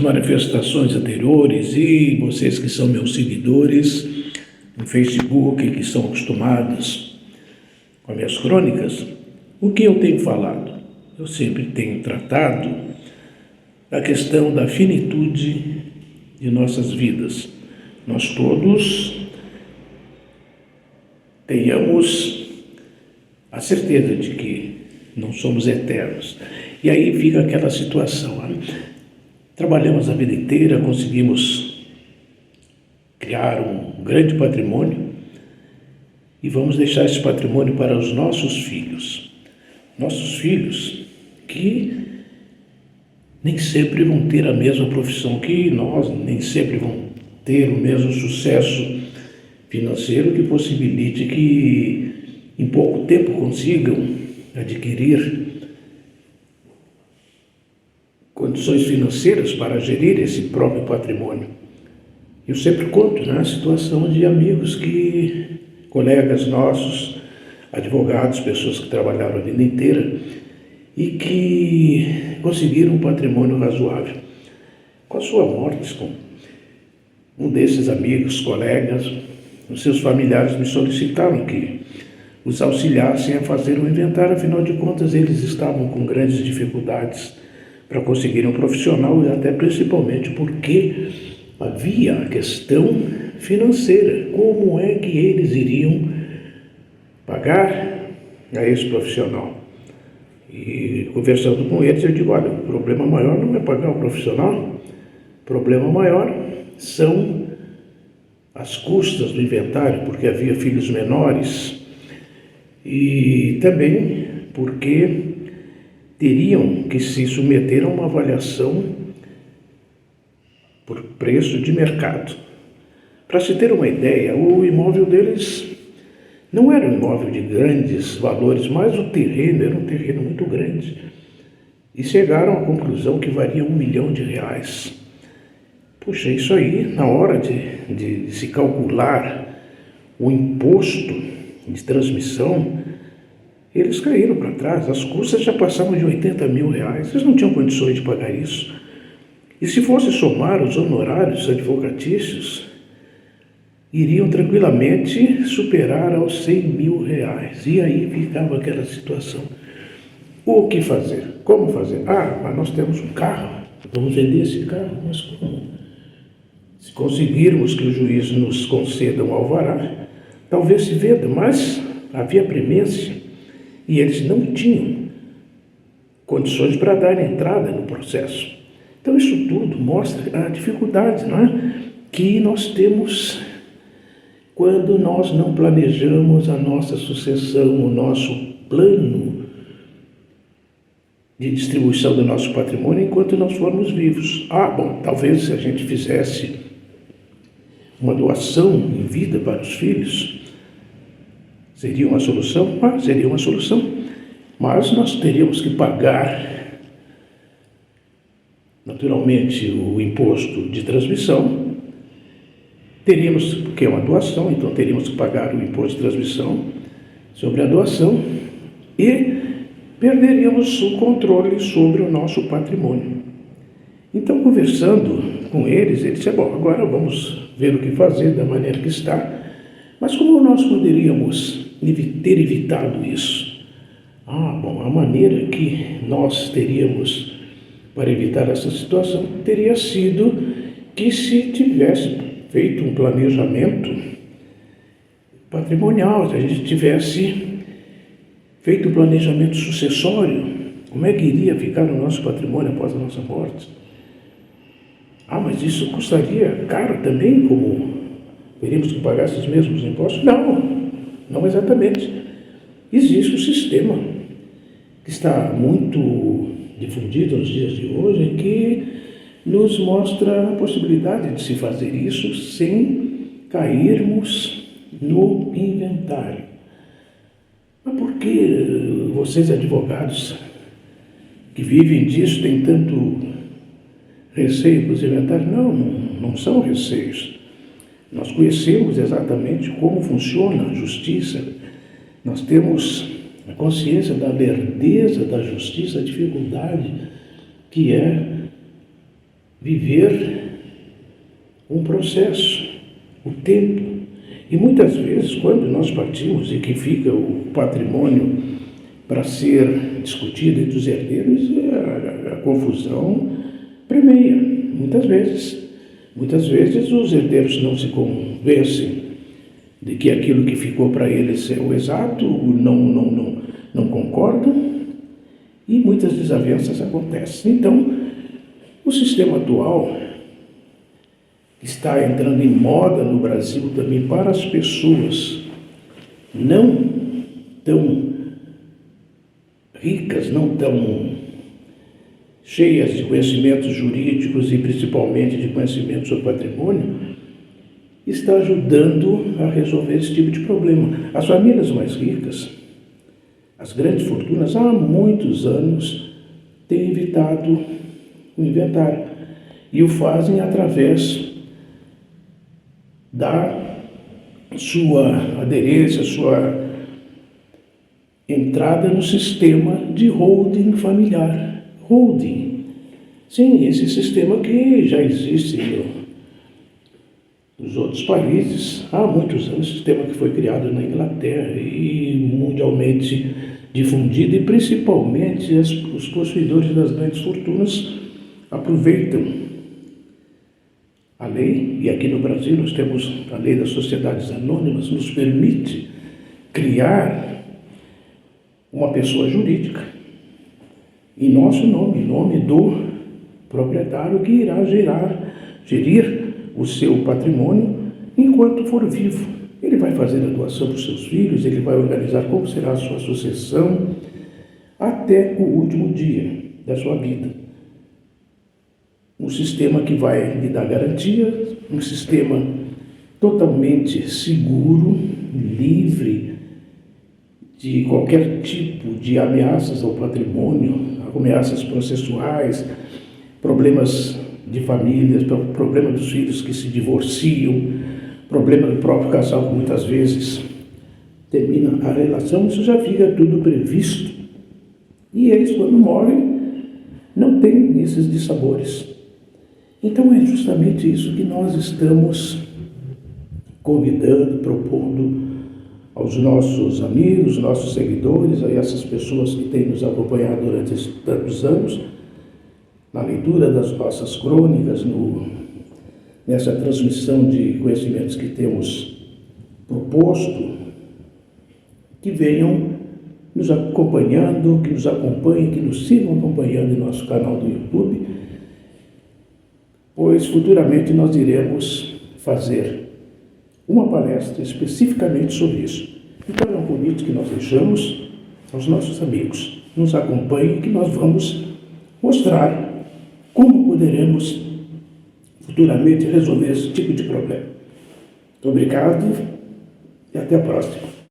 manifestações anteriores e vocês que são meus seguidores no Facebook, que estão acostumados com as minhas crônicas, o que eu tenho falado? Eu sempre tenho tratado a questão da finitude de nossas vidas. Nós todos tenhamos a certeza de que não somos eternos. E aí fica aquela situação, né? Trabalhamos a vida inteira, conseguimos criar um grande patrimônio e vamos deixar esse patrimônio para os nossos filhos. Nossos filhos que nem sempre vão ter a mesma profissão que nós, nem sempre vão ter o mesmo sucesso financeiro que possibilite que em pouco tempo consigam adquirir condições financeiras para gerir esse próprio patrimônio. Eu sempre conto, né, a situação de amigos colegas nossos, advogados, pessoas que trabalharam a vida inteira e que conseguiram um patrimônio razoável. Com a sua morte, com um desses amigos, colegas, os seus familiares me solicitaram que os auxiliassem a fazer um inventário, afinal de contas eles estavam com grandes dificuldades para conseguir um profissional e até principalmente porque havia a questão financeira. Como é que eles iriam pagar a esse profissional? E conversando com eles, eu digo, olha, o problema maior não é pagar o profissional, o problema maior são as custas do inventário, porque havia filhos menores e também porque teriam que se submeter a uma avaliação por preço de mercado. Para se ter uma ideia, o imóvel deles não era um imóvel de grandes valores, mas o terreno era um terreno muito grande. E chegaram à conclusão que valia R$1 milhão. Puxa, isso aí, na hora de se calcular o imposto de transmissão, eles caíram para trás. As custas já passavam de R$80 mil. Eles não tinham condições de pagar isso. E se fosse somar os honorários advocatícios, iriam tranquilamente superar aos R$100 mil. E aí ficava aquela situação. O que fazer? Como fazer? Mas nós temos um carro, vamos vender esse carro, mas como? Se conseguirmos que o juiz nos conceda um alvará, talvez se venda, mas havia premência e eles não tinham condições para dar entrada no processo. Então isso tudo mostra a dificuldade, não é? Que nós temos quando nós não planejamos a nossa sucessão, o nosso plano de distribuição do nosso patrimônio enquanto nós formos vivos. Talvez se a gente fizesse uma doação em vida para os filhos, seria uma solução? Seria uma solução, mas nós teríamos que pagar naturalmente o imposto de transmissão. Teríamos, porque é uma doação, então teríamos que pagar o imposto de transmissão sobre a doação e perderíamos o controle sobre o nosso patrimônio. Então, conversando com eles, ele disse, agora vamos ver o que fazer da maneira que está, mas como nós poderíamos ter evitado isso? A maneira que nós teríamos para evitar essa situação teria sido que se tivesse feito um planejamento patrimonial, se a gente tivesse feito um planejamento sucessório, como é que iria ficar o nosso patrimônio após a nossa morte? Mas isso custaria caro também, como teríamos que pagar esses mesmos impostos? Não exatamente. Existe um sistema que está muito difundido nos dias de hoje que nos mostra a possibilidade de se fazer isso sem cairmos no inventário. Mas por que vocês, advogados, que vivem disso, têm tanto receio com os inventários? Não são receios. Nós conhecemos exatamente como funciona a justiça. Nós temos a consciência da lerdeza da justiça, a dificuldade que é viver um processo, o tempo. E muitas vezes, quando nós partimos e que fica o patrimônio para ser discutido entre os herdeiros, a confusão premeia, muitas vezes. Muitas vezes os herdeiros não se convencem de que aquilo que ficou para eles é o exato, não concordam, e muitas desavenças acontecem. Então, o sistema atual está entrando em moda no Brasil também para as pessoas não tão ricas, não tão cheias de conhecimentos jurídicos e principalmente de conhecimento sobre patrimônio, está ajudando a resolver esse tipo de problema. As famílias mais ricas, as grandes fortunas, há muitos anos têm evitado o inventário e o fazem através da sua aderência, sua entrada no sistema de holding familiar. Holding. Sim, esse sistema que já existe nos outros países há muitos anos, sistema que foi criado na Inglaterra e mundialmente difundido, e principalmente os possuidores das grandes fortunas aproveitam a lei, e aqui no Brasil nós temos a lei das sociedades anônimas, nos permite criar uma pessoa jurídica em nosso nome, em nome do proprietário, que irá gerir o seu patrimônio enquanto for vivo. Ele vai fazer a doação para os seus filhos, ele vai organizar como será a sua sucessão até o último dia da sua vida. Um sistema que vai lhe dar garantia, um sistema totalmente seguro, livre de qualquer tipo de ameaças ao patrimônio, ameaças processuais, problemas de famílias, problema dos filhos que se divorciam, problema do próprio casal que muitas vezes termina a relação. Isso já fica tudo previsto. E eles, quando morrem, não têm esses dissabores. Então é justamente isso que nós estamos convidando, propondo aos nossos amigos, nossos seguidores, a essas pessoas que têm nos acompanhado durante esses tantos anos, na leitura das nossas crônicas, nessa transmissão de conhecimentos que temos proposto, que venham nos acompanhando, que nos acompanhem, que nos sigam acompanhando em nosso canal do YouTube, pois futuramente nós iremos fazer uma palestra especificamente sobre isso. Então é um convite que nós deixamos aos nossos amigos. Nos acompanhem, que nós vamos mostrar como poderemos futuramente resolver esse tipo de problema. Muito obrigado e até a próxima.